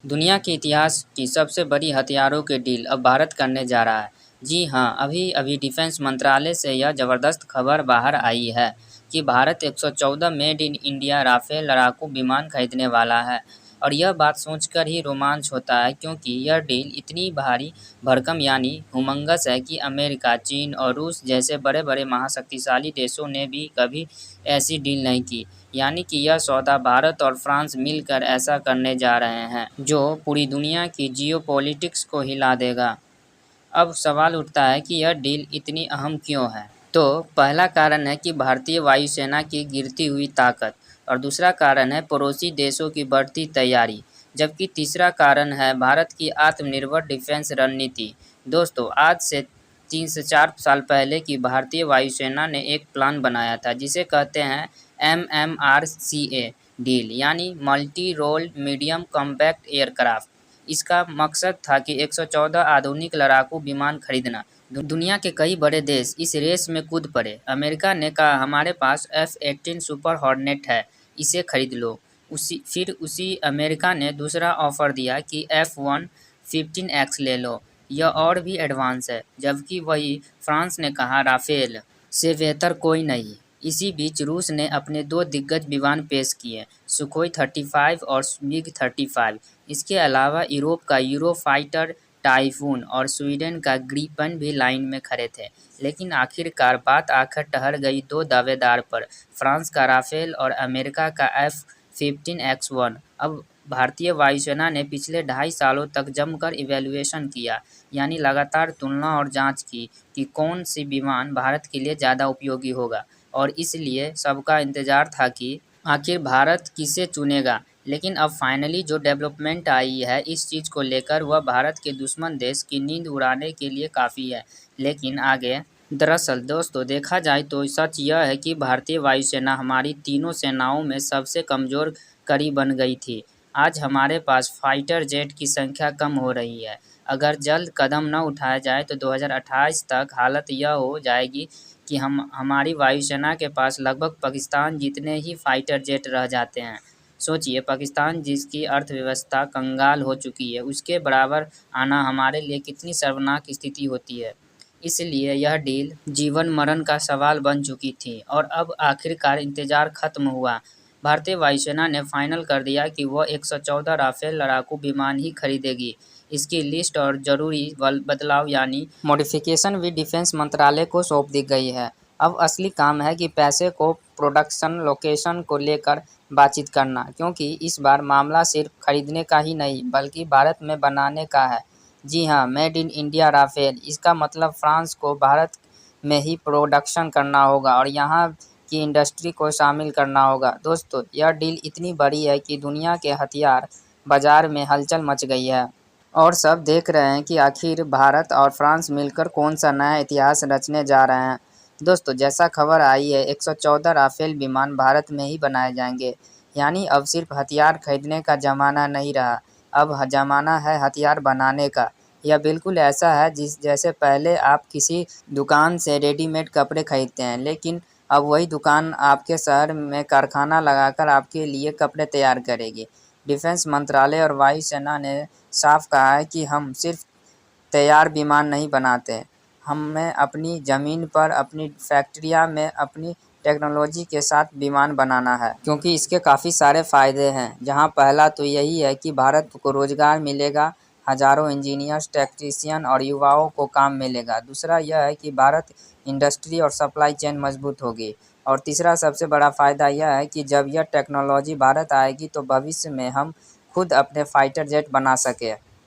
दुनिया के इतिहास की सबसे बड़ी हथियारों की डील अब भारत करने जा रहा है। जी हाँ, अभी-अभी डिफेंस मंत्रालय से यह जबरदस्त खबर बाहर आई है कि Bharat 114 made in India Rafale लड़ाकू विमान खरीदने वाला है। और यह बात सोचकर ही रोमांच होता है, क्योंकि यह डील इतनी भारी भरकम यानी हुमंगस है कि अमेरिका, चीन और रूस जैसे बड़े-बड़े महाशक्तिशाली देशों ने भी कभी ऐसी डील नहीं की। यानी कि यह सौदा भारत और फ्रांस मिलकर ऐसा करने जा रहे हैं, जो पूरी दुनिया की जियोपॉलिटिक्स को हिला देगा। अब सवाल उठता है कि यह डील इतनी अहम क्यों है? तो पहला कारण है कि भारतीय वायुसेना की गिरती हुई ताकत, और दूसरा कारण है पड़ोसी देशों की बढ़ती तैयारी, जबकि तीसरा कारण है भारत की आत्मनिर्भर डिफेंस रणनीति। दोस्तों, आज से 3 से 4 साल पहले की भारतीय वायुसेना ने एक प्लान बनाया था, जिसे कहते हैं MMRCA डील, यानी multi role medium compact aircraft. इसका मकसद था कि 114 आधुनिक लड़ाकू विमान खरीदना। दुनिया के कई बड़े देश इस रेस में कूद पड़े। अमेरिका ने कहा, हमारे पास F-18 सुपर हॉर्नेट है, इसे खरीद लो। उसी अमेरिका ने दूसरा ऑफर दिया कि F-115X ले लो, यह और भी एडवांस है। जबकि वही फ्रांस ने कहा, राफेल से बेहतर कोई नहीं। इसी बीच रूस ने अपने दो दिग्गज विमान पेश किए, सुखोई 35 और मिग 35। इसके अलावा यूरोप का यूरोफाइटर टाइफून और स्वीडन का ग्रिपन भी लाइन में खड़े थे। लेकिन आखिरकार बात आकर ठहर गई दो दावेदार पर, फ्रांस का राफेल और अमेरिका का F-15X1। अब भारतीय वायुसेना ने पिछले 2.5 सालों तक जमकर इवैल्यूएशन किया, यानी लगातार तुलना और जांच की कि कौन सी विमान भारत के लिए ज़्यादा उपयोगी होगा। और इसलिए सबका इंतजार था कि आखिर भारत किसे चुनेगा। लेकिन अब फाइनली जो डेवलपमेंट आई है इस चीज़ को लेकर, वह भारत के दुश्मन देश की नींद उड़ाने के लिए काफ़ी है। लेकिन आगे दरअसल दोस्तों, देखा जाए तो सच यह है कि भारतीय वायुसेना हमारी तीनों सेनाओं में सबसे कमज़ोर कड़ी बन गई थी। आज हमारे पास फाइटर जेट की संख्या कम हो रही है। अगर जल्द कदम न उठाया जाए तो 2028 तक हालत यह हो जाएगी कि हमारी वायुसेना के पास लगभग पाकिस्तान जितने ही फाइटर जेट रह जाते हैं। सोचिए, पाकिस्तान जिसकी अर्थव्यवस्था कंगाल हो चुकी है, उसके बराबर आना हमारे लिए कितनी शर्मनाक स्थिति होती है। इसलिए यह डील जीवन मरण का सवाल बन चुकी थी, और अब आखिरकार इंतजार खत्म हुआ। भारतीय वायुसेना ने फाइनल कर दिया कि वह 114 राफेल लड़ाकू विमान ही खरीदेगी। इसकी लिस्ट और जरूरी बदलाव यानी मॉडिफिकेशन भी डिफेंस मंत्रालय को सौंप दी गई है। अब असली काम है कि पैसे को प्रोडक्शन लोकेशन को लेकर बातचीत करना, क्योंकि इस बार मामला सिर्फ खरीदने का ही नहीं बल्कि भारत में बनाने का है। जी हाँ, मेड इन इंडिया राफेल, इसका मतलब फ्रांस को भारत में ही प्रोडक्शन करना होगा और यहाँ की इंडस्ट्री को शामिल करना होगा। दोस्तों, यह डील इतनी बड़ी है कि दुनिया के हथियार बाजार में हलचल मच गई है, और सब देख रहे हैं कि आखिर भारत और फ्रांस मिलकर कौन सा नया इतिहास रचने जा रहे हैं। दोस्तों, जैसा खबर आई है 114 राफेल विमान भारत में ही बनाए जाएंगे, यानी अब सिर्फ हथियार खरीदने का ज़माना नहीं रहा, अब ज़माना है हथियार बनाने का। यह बिल्कुल ऐसा है जैसे पहले आप किसी दुकान से रेडीमेड कपड़े खरीदते हैं, लेकिन अब वही दुकान आपके शहर में कारखाना लगाकर आपके लिए कपड़े तैयार करेगी। डिफेंस मंत्रालय और वायुसेना ने साफ कहा है कि हम सिर्फ तैयार विमान नहीं बनाते, हमें अपनी ज़मीन पर, अपनी फैक्ट्रिया में, अपनी टेक्नोलॉजी के साथ विमान बनाना है, क्योंकि इसके काफ़ी सारे फ़ायदे हैं। जहां पहला तो यही है कि भारत को रोज़गार मिलेगा, हज़ारों इंजीनियर्स, टेक्नीशियन और युवाओं को काम मिलेगा। दूसरा यह है कि भारत इंडस्ट्री और सप्लाई चेन मजबूत होगी। और तीसरा सबसे बड़ा फ़ायदा यह है कि जब यह टेक्नोलॉजी भारत आएगी तो भविष्य में हम खुद अपने फाइटर जेट बना सके।